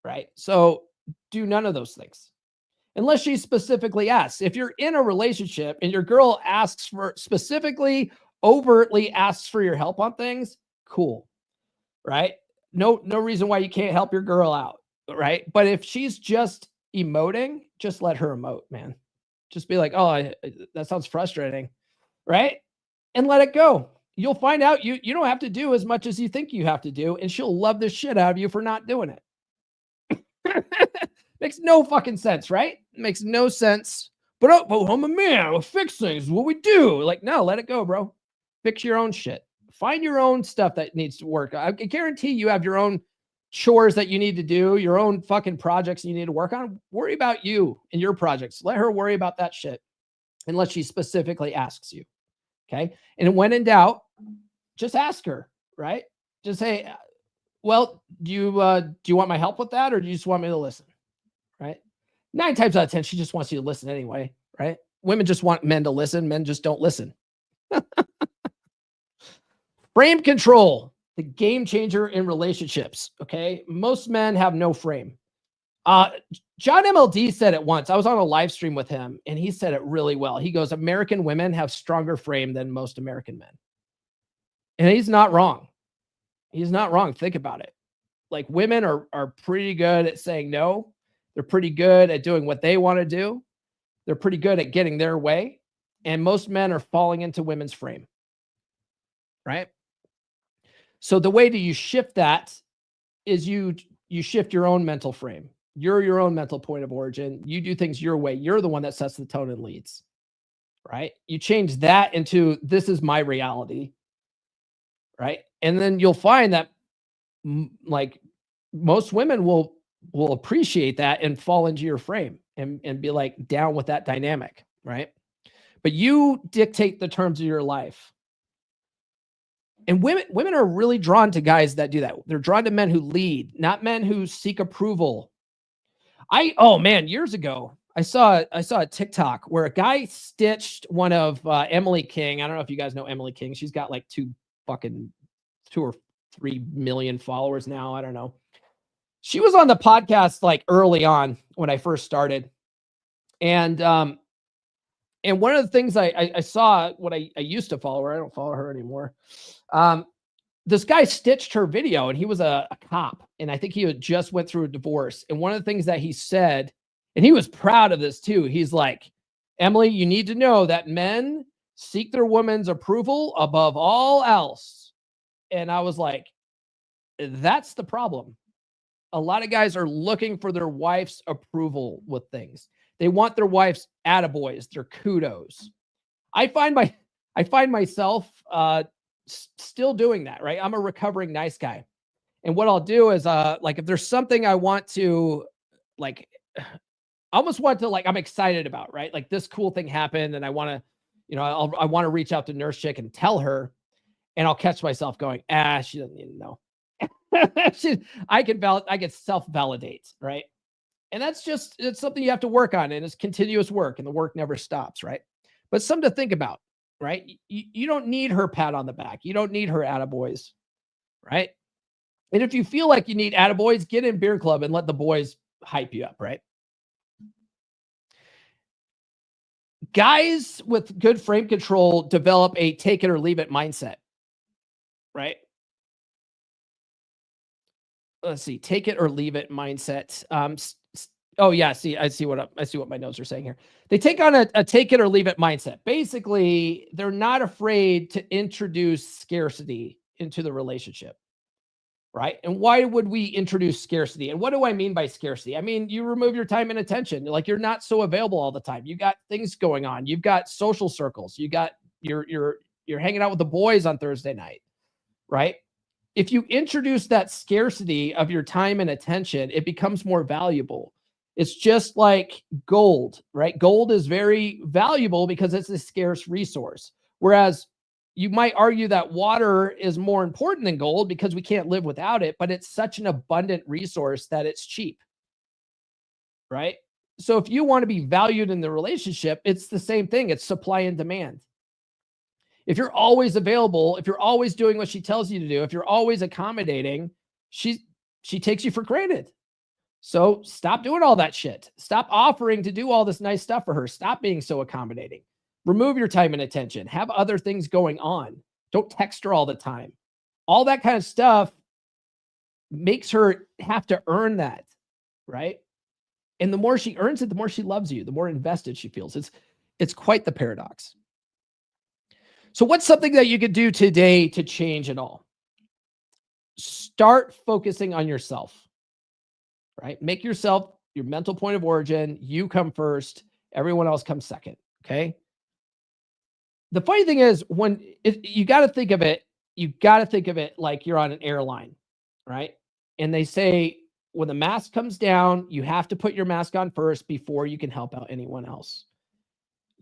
right? So do none of those things. Unless she specifically asks. If you're in a relationship and your girl asks for, specifically, overtly asks for your help on things, cool, right? No reason why you can't help your girl out, right? But if she's just emoting, just let her emote, man. Just be like, oh, that sounds frustrating, right? And let it go. You'll find out you don't have to do as much as you think you have to do, and she'll love the shit out of you for not doing it. Makes no fucking sense, right? Makes no sense. But I'm a man. I'll fix things. What we do. Like, no, let it go, bro. Fix your own shit. Find your own stuff that needs to work. I guarantee you have your own chores that you need to do, your own fucking projects you need to work on. Worry about you and your projects. Let her worry about that shit unless she specifically asks you. Okay? And when in doubt, just ask her, right? Just say, well, do you want my help with that, or do you just want me to listen? Right? 9 times out of 10, she just wants you to listen anyway, right? Women just want men to listen. Men just don't listen. Frame control, the game changer in relationships. Okay. Most men have no frame. John MLD said it once. I was on a live stream with him and he said it really well. He goes, American women have stronger frame than most American men. And he's not wrong. He's not wrong. Think about it. Like, women are pretty good at saying no. They're pretty good at doing what they want to do. They're pretty good at getting their way. And most men are falling into women's frame, right? So the way that you shift that is you shift your own mental frame. You're your own mental point of origin. You do things your way. You're the one that sets the tone and leads, right? You change that into, this is my reality, right? And then you'll find that like most women will appreciate that and fall into your frame and be like down with that dynamic, right? But you dictate the terms of your life. And women are really drawn to guys that do that. They're drawn to men who lead, not men who seek approval. Oh man, years ago, I saw a TikTok where a guy stitched one of Emily King. I don't know if you guys know Emily King. She's got like 2 or 3 million followers now. I don't know. She was on the podcast like early on when I first started. And one of the things I saw, what I used to follow her, I don't follow her anymore. This guy stitched her video, and he was a cop. And I think he had just went through a divorce. And one of the things that he said, and he was proud of this too. He's like, Emily, you need to know that men seek their woman's approval above all else. And I was like, that's the problem. A lot of guys are looking for their wife's approval with things. They want their wife's attaboys, their kudos. I find myself still doing that, right? I'm a recovering nice guy. And what I'll do is like if there's something I want to like, I almost want to like, I'm excited about, right? Like this cool thing happened and I want to, you know, I want to reach out to Nurse Chick and tell her, and I'll catch myself going, she doesn't need to know. I can self-validate, right? And it's something you have to work on, and it's continuous work, and the work never stops, right? But something to think about, right? You don't need her pat on the back. You don't need her attaboys, right? And if you feel like you need attaboys, get in beer club and let the boys hype you up, right? Guys with good frame control develop a take it or leave it mindset, right? Let's see, take it or leave it mindset. Oh yeah, I see what my notes are saying here. They take on a take it or leave it mindset. Basically, they're not afraid to introduce scarcity into the relationship, right? And why would we introduce scarcity? And what do I mean by scarcity? I mean, you remove your time and attention. Like you're not so available all the time. You got things going on. You've got social circles. You got you're hanging out with the boys on Thursday night, right? If you introduce that scarcity of your time and attention, it becomes more valuable. It's just like gold, right? Gold is very valuable because it's a scarce resource. Whereas you might argue that water is more important than gold because we can't live without it, but it's such an abundant resource that it's cheap, right? So if you want to be valued in the relationship, it's the same thing. It's supply and demand. If you're always available, if you're always doing what she tells you to do, if you're always accommodating, she takes you for granted. So stop doing all that shit. Stop offering to do all this nice stuff for her. Stop being so accommodating. Remove your time and attention. Have other things going on. Don't text her all the time. All that kind of stuff makes her have to earn that, right? And the more she earns it, the more she loves you, the more invested she feels. It's quite the paradox. So what's something that you could do today to change it all? Start focusing on yourself, right? Make yourself your mental point of origin. You come first. Everyone else comes second, okay? The funny thing is you got to think of it like you're on an airline, right? And they say when the mask comes down, you have to put your mask on first before you can help out anyone else.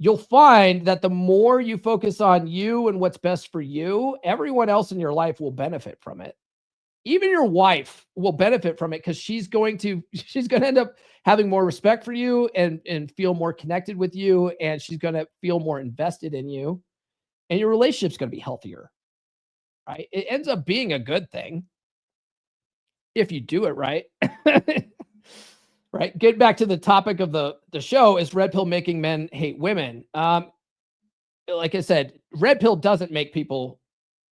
You'll find that the more you focus on you and what's best for you, everyone else in your life will benefit from it. Even your wife will benefit from it because she's going to end up having more respect for you and feel more connected with you, and she's going to feel more invested in you, and your relationship's going to be healthier, right? It ends up being a good thing if you do it right. Right. Get back to the topic of the show, is red pill making men hate women? Like I said, red pill doesn't make people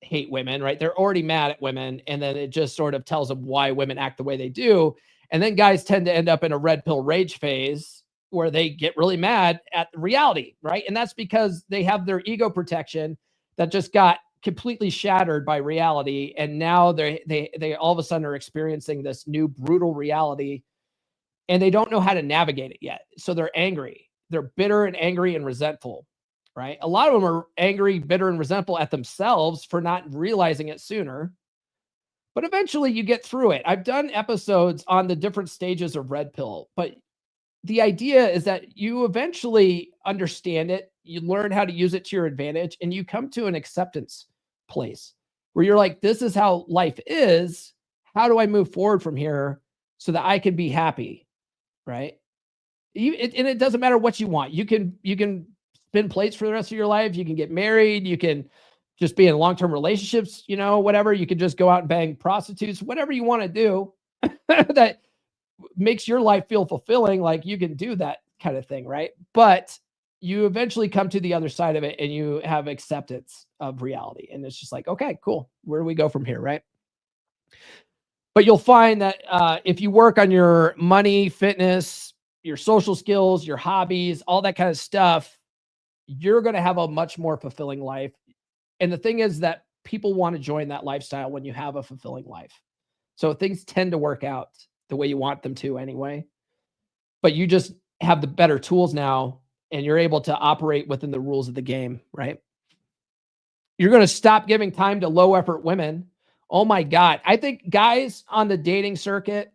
hate women, right? They're already mad at women. And then it just sort of tells them why women act the way they do. And then guys tend to end up in a red pill rage phase where they get really mad at reality, right? And that's because they have their ego protection that just got completely shattered by reality. And now they all of a sudden are experiencing this new brutal reality and they don't know how to navigate it yet. So they're angry. They're bitter and angry and resentful, right? A lot of them are angry, bitter, and resentful at themselves for not realizing it sooner. But eventually you get through it. I've done episodes on the different stages of red pill, but the idea is that you eventually understand it, you learn how to use it to your advantage, and you come to an acceptance place where you're like, this is how life is. How do I move forward from here so that I can be happy? Right. And it doesn't matter what you want. You can spin plates for the rest of your life. You can get married. You can just be in long-term relationships, whatever. You can just go out and bang prostitutes, whatever you want to do that makes your life feel fulfilling. Like, you can do that kind of thing. Right. But you eventually come to the other side of it and you have acceptance of reality. And it's just like, okay, cool. Where do we go from here? Right. But you'll find that if you work on your money, fitness, your social skills, your hobbies, all that kind of stuff, you're going to have a much more fulfilling life. And the thing is that people want to join that lifestyle when you have a fulfilling life. So things tend to work out the way you want them to anyway. But you just have the better tools now, and you're able to operate within the rules of the game, right? You're going to stop giving time to low effort women. Oh my God. I think guys on the dating circuit,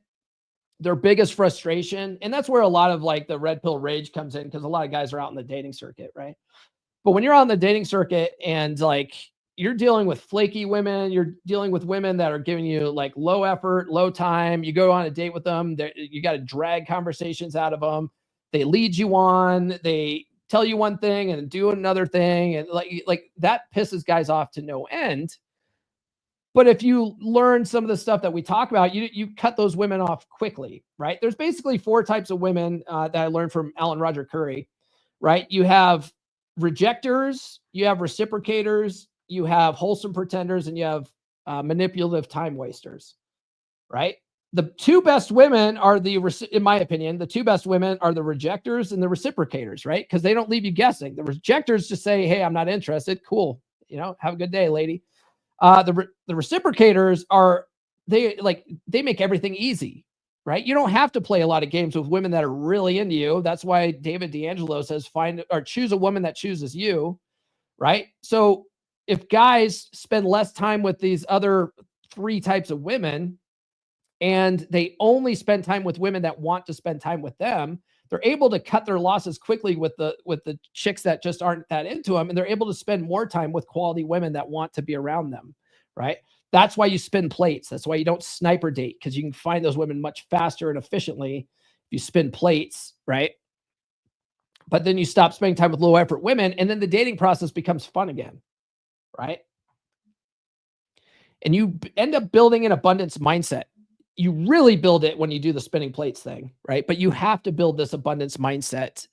their biggest frustration, and that's where a lot of like the red pill rage comes in, because a lot of guys are out in the dating circuit, right? But when you're on the dating circuit and like you're dealing with flaky women, you're dealing with women that are giving you like low effort, low time, you go on a date with them, you got to drag conversations out of them. They lead you on, they tell you one thing and do another thing. And like that pisses guys off to no end. But if you learn some of the stuff that we talk about, you cut those women off quickly, right? There's basically 4 types of women that I learned from Alan Roger Curry, right? You have rejectors, you have reciprocators, you have wholesome pretenders, and you have manipulative time wasters, right? The 2 best women are in my opinion, the 2 best women are the rejectors and the reciprocators, right? Because they don't leave you guessing. The rejectors just say, hey, I'm not interested. Cool. Have a good day, lady. The reciprocators they make everything easy, right? You don't have to play a lot of games with women that are really into you. That's why David D'Angelo says choose a woman that chooses you, right? So if guys spend less time with these other 3 types of women and they only spend time with women that want to spend time with them, they're able to cut their losses quickly with the chicks that just aren't that into them. And they're able to spend more time with quality women that want to be around them, right? That's why you spin plates. That's why you don't sniper date, because you can find those women much faster and efficiently if you spin plates, right? But then you stop spending time with low effort women, and then the dating process becomes fun again, right? And you end up building an abundance mindset. You really build it when you do the spinning plates thing, right? But you have to build this abundance mindset.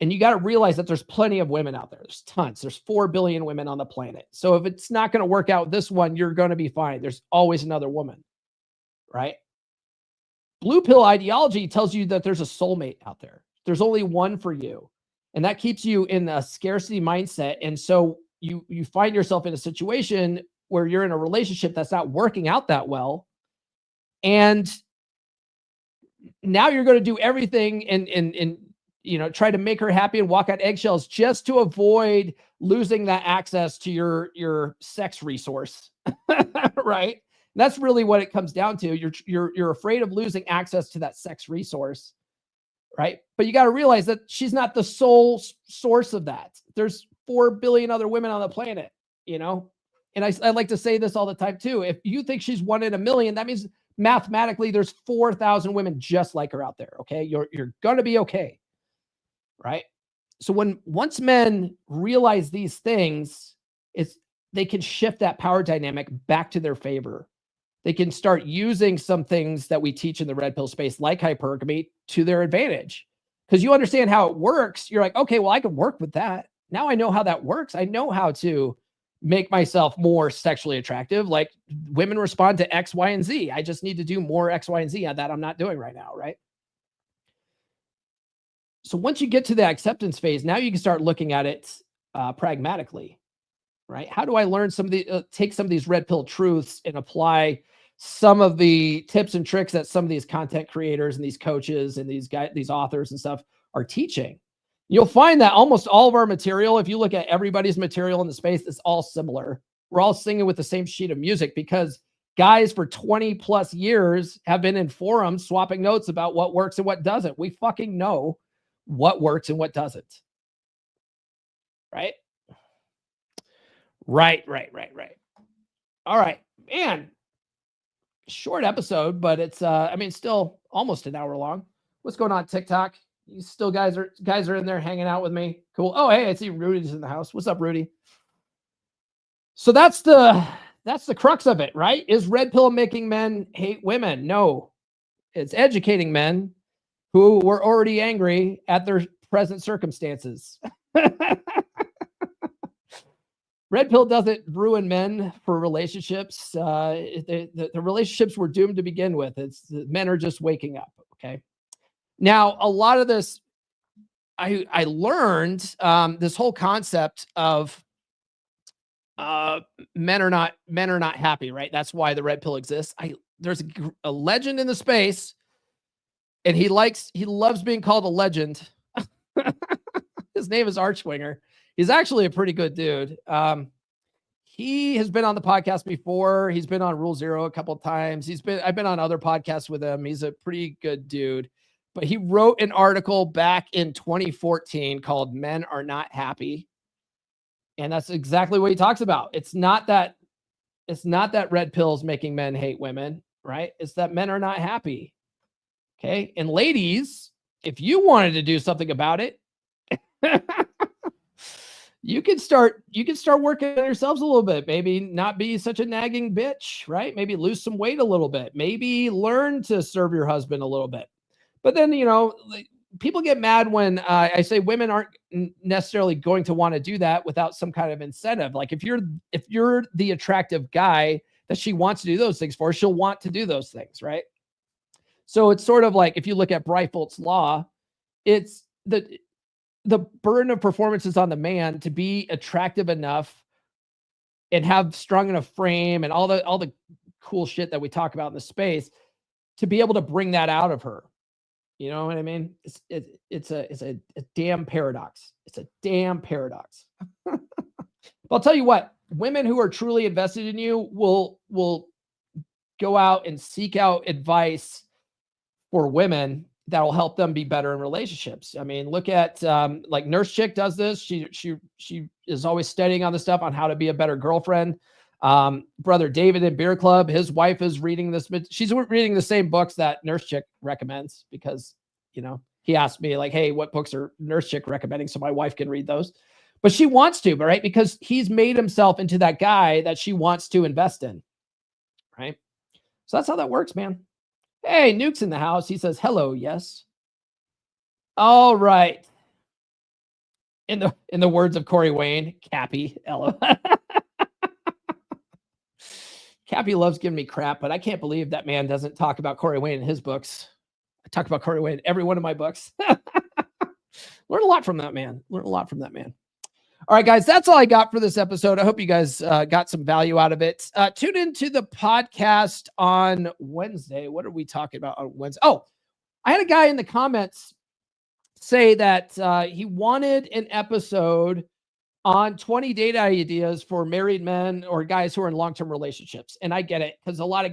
And you got to realize that there's plenty of women out there. There's tons. There's 4 billion women on the planet. So if it's not going to work out with this one, you're going to be fine. There's always another woman, right? Blue pill ideology tells you that there's a soulmate out there. There's only one for you. And that keeps you in a scarcity mindset. And so you find yourself in a situation where you're in a relationship that's not working out that well. And now you're going to do everything and try to make her happy and walk on eggshells just to avoid losing that access to your sex resource, right? And that's really what it comes down to. You're afraid of losing access to that sex resource, right? But you got to realize that she's not the sole source of that. There's 4 billion other women on the planet, And I like to say this all the time too. If you think she's 1 in a million, that means mathematically there's 4,000 women just like her out there. Okay. You're going to be okay. Right. So once men realize these things, they can shift that power dynamic back to their favor. They can start using some things that we teach in the red pill space, like hypergamy, to their advantage. Because you understand how it works. You're like, okay, well, I can work with that. Now I know how that works. I know how to make myself more sexually attractive. Like, women respond to X, Y, and Z. I just need to do more X, Y, and Z that I'm not doing right now, right? So once you get to the acceptance phase, now you can start looking at it pragmatically, right? How do I learn take some of these red pill truths and apply some of the tips and tricks that some of these content creators and these coaches and these guys, these authors and stuff are teaching. You'll find that almost all of our material, if you look at everybody's material in the space, it's all similar. We're all singing with the same sheet of music because guys for 20 plus years have been in forums swapping notes about what works and what doesn't. We fucking know what works and what doesn't. Right? Right. All right, man. Short episode, but it's still almost an hour long. What's going on TikTok? You still guys are in there hanging out with me. Cool. Oh, hey, I see Rudy's in the house. What's up, Rudy? So that's the crux of it, right? Is red pill making men hate women? No. It's educating men who were already angry at their present circumstances. Red pill doesn't ruin men for relationships. The relationships were doomed to begin with. Men are just waking up. Okay. Now, a lot of this, I learned this whole concept of men are not happy, right? That's why the red pill exists. There's a legend in the space, and he loves being called a legend. His name is Archwinger. He's actually a pretty good dude. He has been on the podcast before. He's been on Rule Zero a couple of times. I've been on other podcasts with him. He's a pretty good dude. But he wrote an article back in 2014 called Men Are Not Happy. And that's exactly what he talks about. It's not that red pills making men hate women, right? It's that men are not happy. Okay. And ladies, if you wanted to do something about it, you can start working on yourselves a little bit. Maybe not be such a nagging bitch, right? Maybe lose some weight a little bit. Maybe learn to serve your husband a little bit. But then, people get mad when I say women aren't necessarily going to want to do that without some kind of incentive. Like if you're the attractive guy that she wants to do those things for, she'll want to do those things, right? So it's sort of like if you look at Breitbart's law, it's the burden of performance is on the man to be attractive enough and have strong enough frame and all the cool shit that we talk about in the space to be able to bring that out of her. You know what I mean? It's a damn paradox. It's a damn paradox. But I'll tell you what, women who are truly invested in you will go out and seek out advice for women that will help them be better in relationships. I mean, look at like Nurse Chick does this. She is always studying on the stuff on how to be a better girlfriend. Brother David in Beer Club, his wife is reading this. She's reading the same books that Nurse Chick recommends because, he asked me like, hey, what books are Nurse Chick recommending? So my wife can read those, but she wants to, right? Because he's made himself into that guy that she wants to invest in. Right. So that's how that works, man. Hey, Nuke's in the house. He says, hello. Yes. All right. In the words of Corey Wayne, Cappy, Ella. Cappy loves giving me crap, but I can't believe that man doesn't talk about Corey Wayne in his books. I talk about Corey Wayne in every one of my books. Learn a lot from that man. All right, guys, that's all I got for this episode. I hope you guys got some value out of it. Tune into the podcast on Wednesday. What are we talking about on Wednesday? Oh, I had a guy in the comments say that he wanted an episode on 20 date ideas for married men or guys who are in long-term relationships. And I get it, because a lot of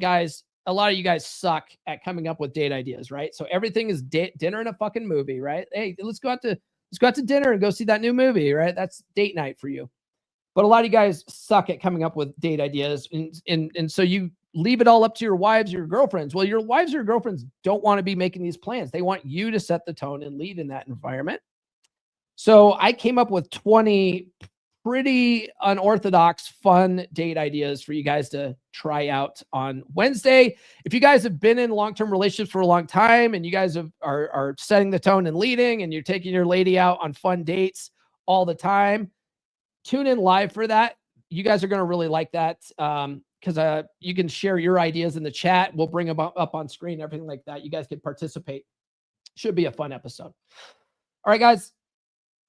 you guys suck at coming up with date ideas, right? So everything is dinner and a fucking movie, right? Hey, let's go out to dinner and go see that new movie, right? That's date night for you. But a lot of you guys suck at coming up with date ideas. And so you leave it all up to your wives or your girlfriends. Well, your wives or your girlfriends don't want to be making these plans. They want you to set the tone and lead in that environment. So I came up with 20 pretty unorthodox, fun date ideas for you guys to try out on Wednesday. If you guys have been in long-term relationships for a long time and you guys are setting the tone and leading and you're taking your lady out on fun dates all the time, tune in live for that. You guys are going to really like that because you can share your ideas in the chat. We'll bring them up on screen, everything like that. You guys can participate. Should be a fun episode. All right, guys.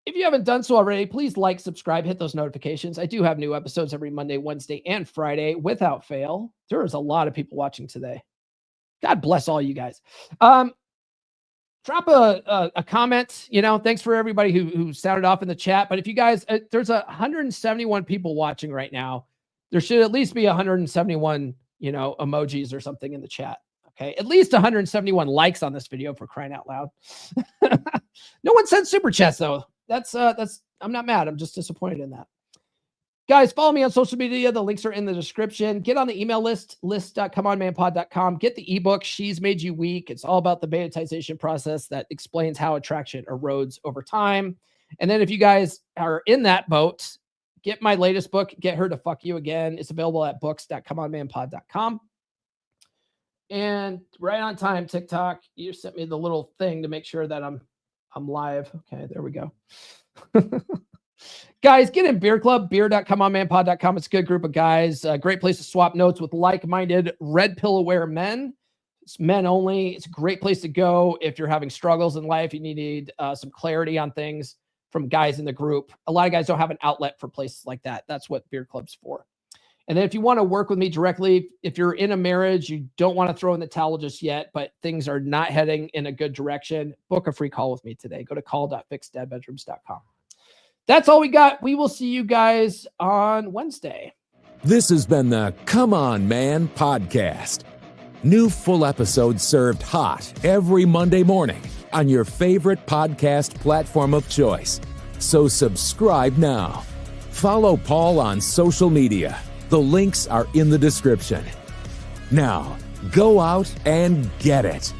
If you haven't done so already, please like, subscribe, hit those notifications. I do have new episodes every Monday, Wednesday, and Friday without fail. There is a lot of people watching today. God bless all you guys. Drop a comment. Thanks for everybody who sounded off in the chat. But if you guys, there's 171 people watching right now. There should at least be 171, emojis or something in the chat. Okay, at least 171 likes on this video, for crying out loud. No one sent super chats though. That's I'm not mad. I'm just disappointed in that. Guys, follow me on social media. The links are in the description. Get on the email list.comeonmanpod.com. Get the ebook, She's Made You Weak. It's all about the betaization process that explains how attraction erodes over time. And then if you guys are in that boat, get my latest book, Get Her to Fuck You Again. It's available at books.comeonmanpod.com. And right on time, TikTok, you sent me the little thing to make sure that I'm live. Okay, there we go. Guys, get in Beer Club, beer.comeonmanpod.com. It's a good group of guys. A great place to swap notes with like-minded red pill aware men. It's men only. It's a great place to go if you're having struggles in life. You need some clarity on things from guys in the group. A lot of guys don't have an outlet for places like that. That's what Beer Club's for. And then if you want to work with me directly, if you're in a marriage, you don't want to throw in the towel just yet, but things are not heading in a good direction, book a free call with me today. Go to call.fixedadbedrooms.com. That's all we got. We will see you guys on Wednesday. This has been the Come On Man podcast. New full episodes served hot every Monday morning on your favorite podcast platform of choice. So subscribe now. Follow Paul on social media. The links are in the description. Now, go out and get it.